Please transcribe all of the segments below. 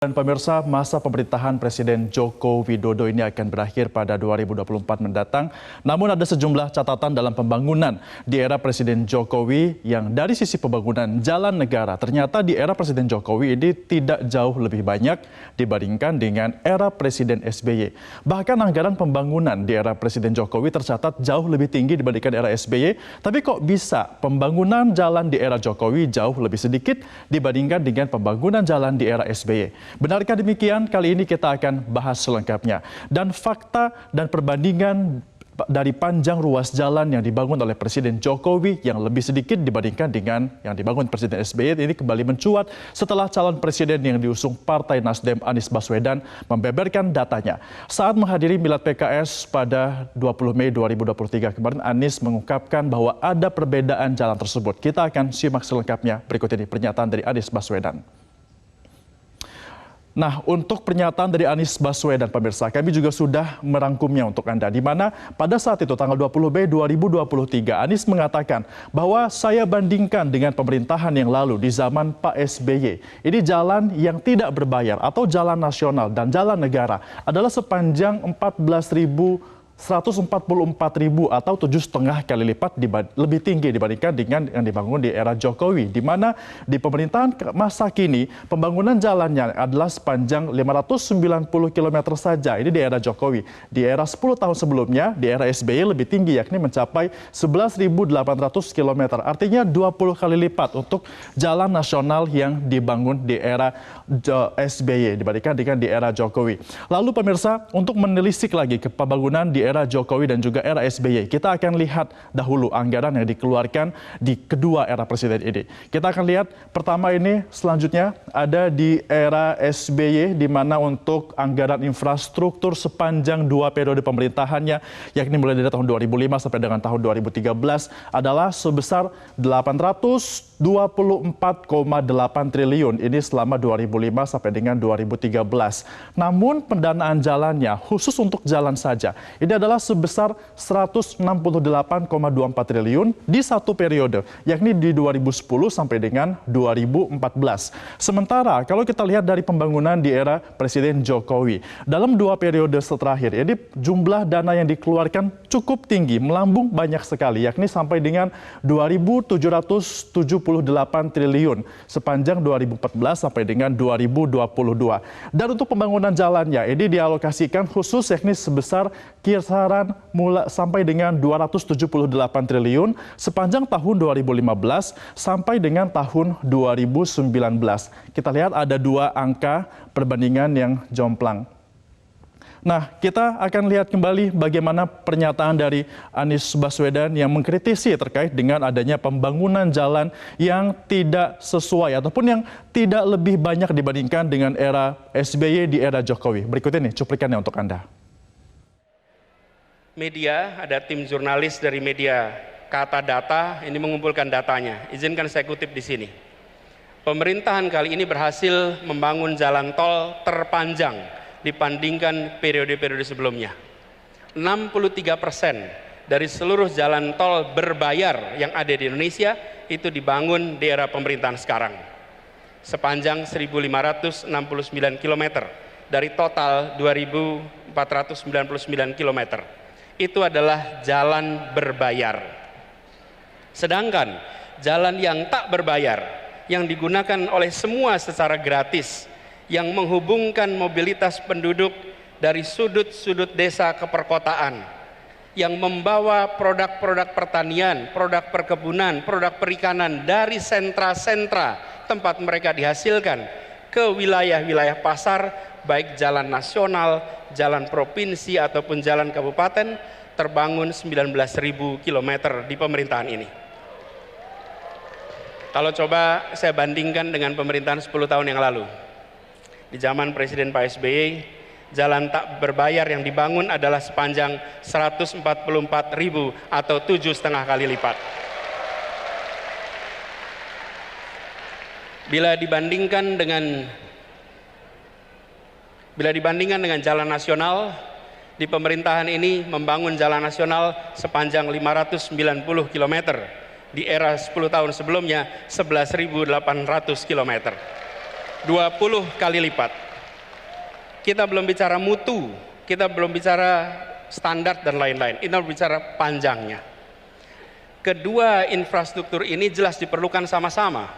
Dan pemirsa, masa pemerintahan Presiden Joko Widodo ini akan berakhir pada 2024 mendatang. Namun ada sejumlah catatan dalam pembangunan di era Presiden Jokowi yang dari sisi pembangunan jalan negara, ternyata di era Presiden Jokowi ini tidak jauh lebih banyak dibandingkan dengan era Presiden SBY. Bahkan anggaran pembangunan di era Presiden Jokowi tercatat jauh lebih tinggi dibandingkan era SBY. Tapi kok bisa pembangunan jalan di era Jokowi jauh lebih sedikit dibandingkan dengan pembangunan jalan di era SBY? Benarkah demikian? Kali ini kita akan bahas selengkapnya. Dan fakta dan perbandingan dari panjang ruas jalan yang dibangun oleh Presiden Jokowi yang lebih sedikit dibandingkan dengan yang dibangun Presiden SBY ini kembali mencuat setelah calon presiden yang diusung Partai Nasdem Anies Baswedan membeberkan datanya. Saat menghadiri milad PKS pada 20 Mei 2023 kemarin, Anies mengungkapkan bahwa ada perbedaan jalan tersebut. Kita akan simak selengkapnya berikut ini pernyataan dari Anies Baswedan. Nah, untuk pernyataan dari Anies Baswedan, pemirsa, kami juga sudah merangkumnya untuk Anda. Di mana pada saat itu, tanggal 20 Mei 2023, Anies mengatakan bahwa saya bandingkan dengan pemerintahan yang lalu di zaman Pak SBY. Ini jalan yang tidak berbayar atau jalan nasional dan jalan negara adalah sepanjang 144.000 atau 7,5 kali lipat lebih tinggi dibandingkan dengan yang dibangun di era Jokowi, di mana di pemerintahan masa kini pembangunan jalannya adalah sepanjang 590 km saja. Ini di era Jokowi. Di era 10 tahun sebelumnya, di era SBY lebih tinggi, yakni mencapai 11.800 km. Artinya 20 kali lipat untuk jalan nasional yang dibangun di era SBY dibandingkan dengan di era Jokowi. Lalu pemirsa, untuk menelisik lagi ke pembangunan di era Jokowi dan juga era SBY, kita akan lihat dahulu anggaran yang dikeluarkan di kedua era presiden ini. Kita akan lihat pertama ini, selanjutnya ada di era SBY, di mana untuk anggaran infrastruktur sepanjang dua periode pemerintahannya, yakni mulai dari tahun 2005 sampai dengan tahun 2013 adalah sebesar 824,8 triliun. Ini selama 2005 sampai dengan 2013. Namun pendanaan jalannya khusus untuk jalan saja ini adalah sebesar 168,24 triliun di satu periode, yakni di 2010 sampai dengan 2014. Sementara kalau kita lihat dari pembangunan di era Presiden Jokowi, dalam dua periode terakhir, ini jumlah dana yang dikeluarkan cukup tinggi, melambung banyak sekali, yakni sampai dengan 2.778 triliun sepanjang 2014 sampai dengan 2022. Dan untuk pembangunan jalannya, ini dialokasikan khusus yakni sebesar kisaran sampai dengan 278 triliun sepanjang tahun 2015 sampai dengan tahun 2019. Kita lihat ada dua angka perbandingan yang jomplang. Nah, kita akan lihat kembali bagaimana pernyataan dari Anies Baswedan yang mengkritisi terkait dengan adanya pembangunan jalan yang tidak sesuai ataupun yang tidak lebih banyak dibandingkan dengan era SBY di era Jokowi. Berikut ini cuplikannya untuk Anda. Media, ada tim jurnalis dari media Kata Data, ini mengumpulkan datanya. Izinkan saya kutip di sini. Pemerintahan kali ini berhasil membangun jalan tol terpanjang dibandingkan periode-periode sebelumnya. 63% dari seluruh jalan tol berbayar yang ada di Indonesia itu dibangun di era pemerintahan sekarang. Sepanjang 1.569 km dari total 2.499 km. Itu adalah jalan berbayar. Sedangkan jalan yang tak berbayar, yang digunakan oleh semua secara gratis, yang menghubungkan mobilitas penduduk dari sudut-sudut desa ke perkotaan, yang membawa produk-produk pertanian, produk perkebunan, produk perikanan dari sentra-sentra tempat mereka dihasilkan ke wilayah-wilayah pasar, baik jalan nasional, jalan provinsi ataupun jalan kabupaten, terbangun 19.000 km di pemerintahan ini. Kalau coba saya bandingkan dengan pemerintahan 10 tahun yang lalu, di zaman Presiden Pak SBY, jalan tak berbayar yang dibangun adalah sepanjang 144.000 atau 7,5 kali lipat. Bila dibandingkan dengan jalan nasional, di pemerintahan ini membangun jalan nasional sepanjang 590 km. Di era 10 tahun sebelumnya 11.800 km. 20 kali lipat. kita belum bicara mutu, kita belum bicara standar dan lain-lain, kita bicara panjangnya. Kedua infrastruktur ini jelas diperlukan sama-sama,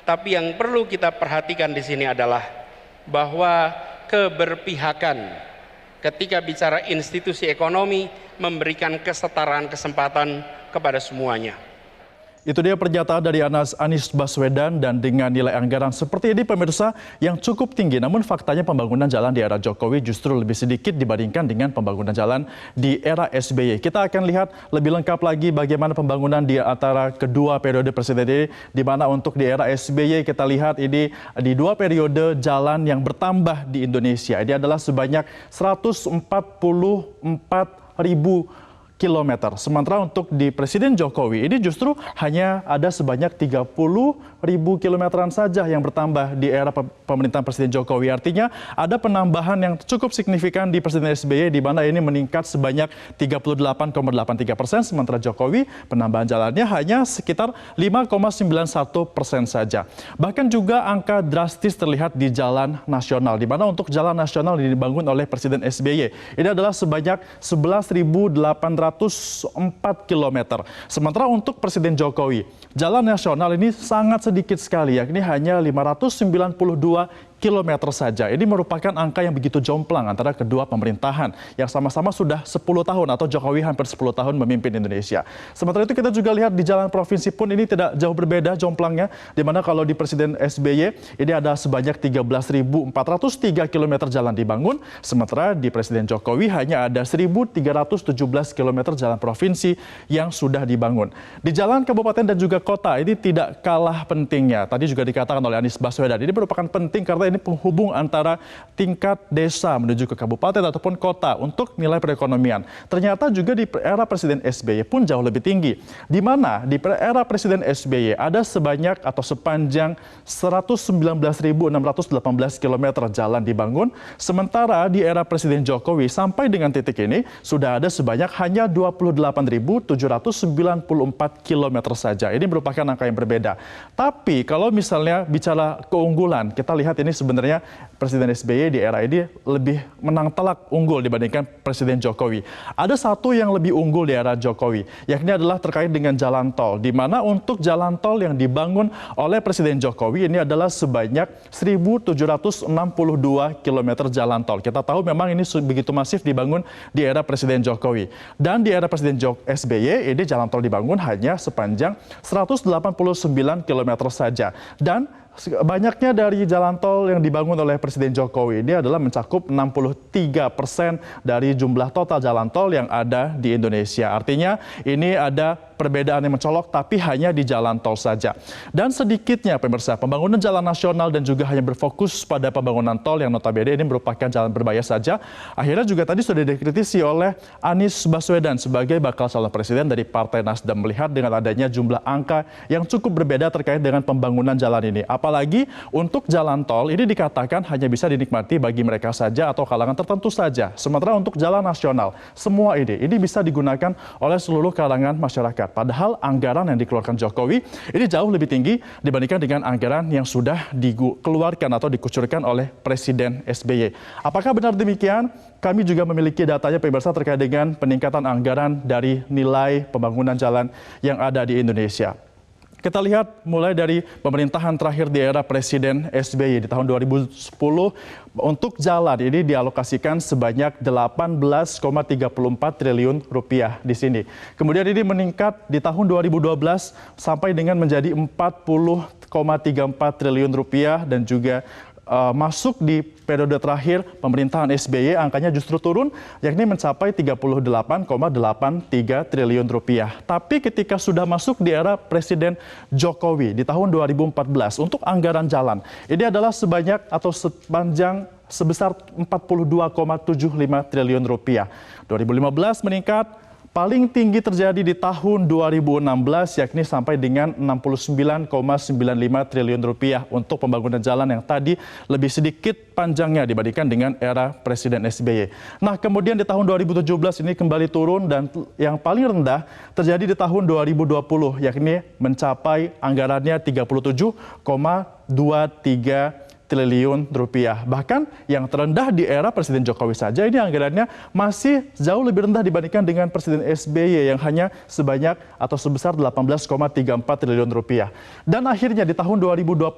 tapi yang perlu kita perhatikan di sini adalah bahwa keberpihakan ketika bicara institusi ekonomi memberikan kesetaraan kesempatan kepada semuanya. Itu dia pernyataan dari Anies Baswedan, dan dengan nilai anggaran seperti ini pemirsa yang cukup tinggi, namun faktanya pembangunan jalan di era Jokowi justru lebih sedikit dibandingkan dengan pembangunan jalan di era SBY. Kita akan lihat lebih lengkap lagi bagaimana pembangunan di antara kedua periode presiden ini, di mana untuk di era SBY kita lihat ini di dua periode jalan yang bertambah di Indonesia. Ini adalah sebanyak 144.000 kilometer. Sementara untuk di Presiden Jokowi ini justru hanya ada sebanyak 30.000 kilometeran saja yang bertambah di era pemerintahan Presiden Jokowi. Artinya ada penambahan yang cukup signifikan di Presiden SBY, di mana ini meningkat sebanyak 38,83%, sementara Jokowi penambahan jalannya hanya sekitar 5,91% saja. Bahkan juga angka drastis terlihat di jalan nasional, di mana untuk jalan nasional yang dibangun oleh Presiden SBY ini adalah sebanyak 11.804 km. Sementara untuk Presiden Jokowi, jalan nasional ini sangat sedikit sekali, yakni hanya 592 kilometer saja. Ini merupakan angka yang begitu jomplang antara kedua pemerintahan yang sama-sama sudah 10 tahun atau Jokowi hampir 10 tahun memimpin Indonesia. Sementara itu kita juga lihat di jalan provinsi pun ini tidak jauh berbeda jomplangnya, di mana kalau di Presiden SBY ini ada sebanyak 13.403 km jalan dibangun, sementara di Presiden Jokowi hanya ada 1.317 km jalan provinsi yang sudah dibangun. Di jalan kabupaten dan juga kota ini tidak kalah pentingnya. Tadi juga dikatakan oleh Anies Baswedan, ini merupakan penting karena ini penghubung antara tingkat desa menuju ke kabupaten ataupun kota untuk nilai perekonomian. Ternyata juga di era Presiden SBY pun jauh lebih tinggi, di mana di era Presiden SBY ada sebanyak atau sepanjang 119.618 km jalan dibangun, sementara di era Presiden Jokowi sampai dengan titik ini sudah ada sebanyak hanya 28.794 km saja. Ini merupakan angka yang berbeda. Tapi kalau misalnya bicara keunggulan, kita lihat ini sebenarnya Presiden SBY di era ini lebih menang telak unggul dibandingkan Presiden Jokowi. Ada satu yang lebih unggul di era Jokowi, yakni adalah terkait dengan jalan tol, di mana untuk jalan tol yang dibangun oleh Presiden Jokowi ini adalah sebanyak 1.762 km jalan tol. Kita tahu memang ini begitu masif dibangun di era Presiden Jokowi. Dan di era Presiden SBY ini jalan tol dibangun hanya sepanjang 189 km saja. Dan banyaknya dari jalan tol yang dibangun oleh Presiden Jokowi ini adalah mencakup 63% dari jumlah total jalan tol yang ada di Indonesia. Artinya ini ada perbedaan yang mencolok, tapi hanya di jalan tol saja. Dan sedikitnya pemirsa, pembangunan jalan nasional dan juga hanya berfokus pada pembangunan tol yang notabene ini merupakan jalan berbayar saja. Akhirnya juga tadi sudah dikritisi oleh Anies Baswedan sebagai bakal calon presiden dari Partai Nasdem, melihat dengan adanya jumlah angka yang cukup berbeda terkait dengan pembangunan jalan ini. Apalagi untuk jalan tol ini dikatakan hanya bisa dinikmati bagi mereka saja atau kalangan tertentu saja. Sementara untuk jalan nasional, semua ini bisa digunakan oleh seluruh kalangan masyarakat. Padahal anggaran yang dikeluarkan Jokowi ini jauh lebih tinggi dibandingkan dengan anggaran yang sudah dikeluarkan atau dikucurkan oleh Presiden SBY. Apakah benar demikian? Kami juga memiliki datanya pemirsa terkait dengan peningkatan anggaran dari nilai pembangunan jalan yang ada di Indonesia. Kita lihat mulai dari pemerintahan terakhir di era Presiden SBY di tahun 2010, untuk jalan ini dialokasikan sebanyak 18,34 triliun rupiah di sini. Kemudian ini meningkat di tahun 2012 sampai dengan menjadi 40,34 triliun rupiah, dan juga masuk di periode terakhir pemerintahan SBY angkanya justru turun, yakni mencapai 38,83 triliun rupiah. Tapi ketika sudah masuk di era Presiden Jokowi di tahun 2014 untuk anggaran jalan, ini adalah sebanyak atau sepanjang sebesar 42,75 triliun rupiah. 2015 meningkat, paling tinggi terjadi di tahun 2016 yakni sampai dengan 69,95 triliun rupiah untuk pembangunan jalan yang tadi lebih sedikit panjangnya dibandingkan dengan era Presiden SBY. Nah, kemudian di tahun 2017 ini kembali turun, dan yang paling rendah terjadi di tahun 2020 yakni mencapai anggarannya 37,23 triliun rupiah. Bahkan yang terendah di era Presiden Jokowi saja ini anggarannya masih jauh lebih rendah dibandingkan dengan Presiden SBY yang hanya sebanyak atau sebesar 18,34 triliun rupiah. Dan akhirnya di tahun 2021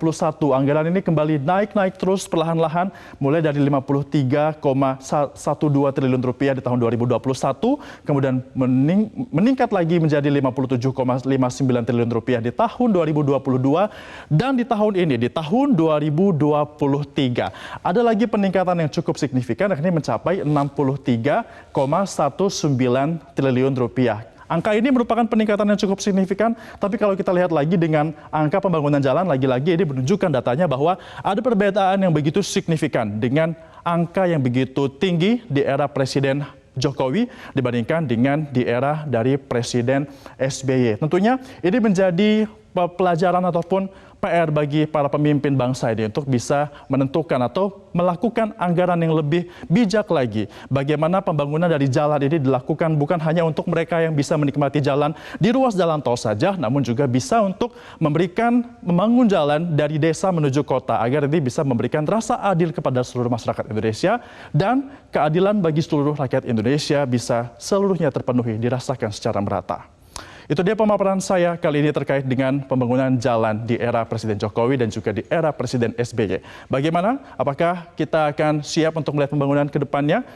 anggaran ini kembali naik terus perlahan-lahan mulai dari 53,12 triliun rupiah di tahun 2021, kemudian meningkat lagi menjadi 57,59 triliun rupiah di tahun 2022, dan di tahun ini, di tahun 2023, ada lagi peningkatan yang cukup signifikan, yakni mencapai 63,19 triliun rupiah. Angka ini merupakan peningkatan yang cukup signifikan, tapi kalau kita lihat lagi dengan angka pembangunan jalan, lagi-lagi ini menunjukkan datanya bahwa ada perbedaan yang begitu signifikan dengan angka yang begitu tinggi di era Presiden Jokowi dibandingkan dengan di era dari Presiden SBY. Tentunya ini menjadi pelajaran ataupun PR bagi para pemimpin bangsa ini untuk bisa menentukan atau melakukan anggaran yang lebih bijak lagi. Bagaimana pembangunan dari jalan ini dilakukan bukan hanya untuk mereka yang bisa menikmati jalan di ruas jalan tol saja, namun juga bisa untuk membangun jalan dari desa menuju kota agar ini bisa memberikan rasa adil kepada seluruh masyarakat Indonesia dan keadilan bagi seluruh rakyat Indonesia bisa seluruhnya terpenuhi, dirasakan secara merata. Itu dia pemaparan saya kali ini terkait dengan pembangunan jalan di era Presiden Jokowi dan juga di era Presiden SBY. Bagaimana? Apakah kita akan siap untuk melihat pembangunan ke depannya?